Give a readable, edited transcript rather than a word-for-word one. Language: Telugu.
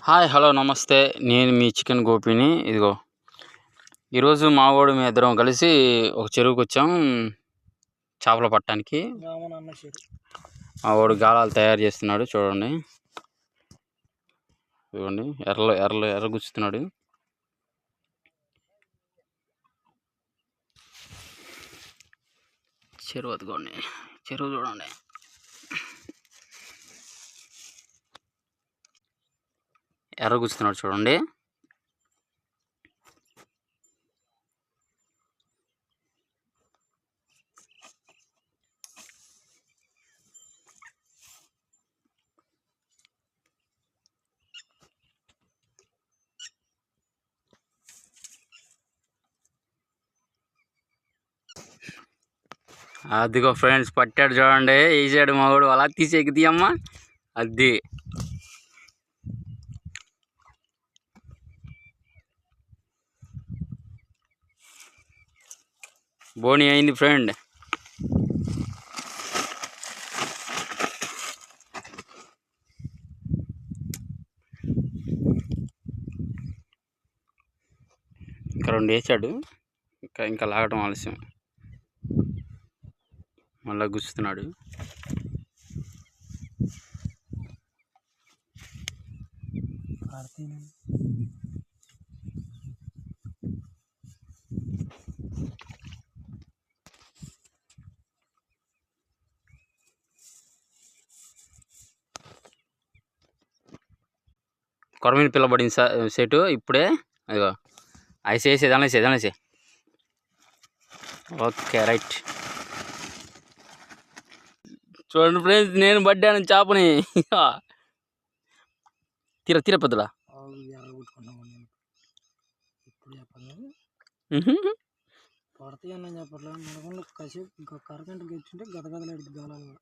హాయ్ హలో నమస్తే. నేను మీ చికెన్ గోపిని. ఇదిగో ఈరోజు మా వాడు మేము ఇద్దరం కలిసి ఒక చెరువుకి వచ్చాం చేపలు పట్టడానికి. మా వాడు గాలాలు తయారు చేస్తున్నాడు చూడండి. ఇదిగోండి ఎర్ర గుచ్చుతున్నాడు. చెరువు అదిగోండి, చెరువు చూడండి. ఎర్ర గుచ్చుతున్నాడు చూడండి. అదిగో ఫ్రెండ్స్ పట్టాడు చూడండి. వేసాడు మా వాడు. అలా తీసి ఎక్కితీయమ్మా. అది బోని అయింది ఫ్రెండ్. ఇంకా 2 వేసాడు. ఇంకా లాగటం ఆలస్యం. మళ్ళా గుచ్చుతున్నాడు. కొరమీన పిల్ల పడింది సెటు ఇప్పుడే. అదిగో వేసేది అనేసి. Okay right. చూడండి ఫ్రెండ్స్, నేను పడ్డాను చేపని. తీర పెద్దలా పడతాయని చెప్పట్లేదు. కసి కరకంట గెచ్చుంటే గదగదలాడి గాలాలు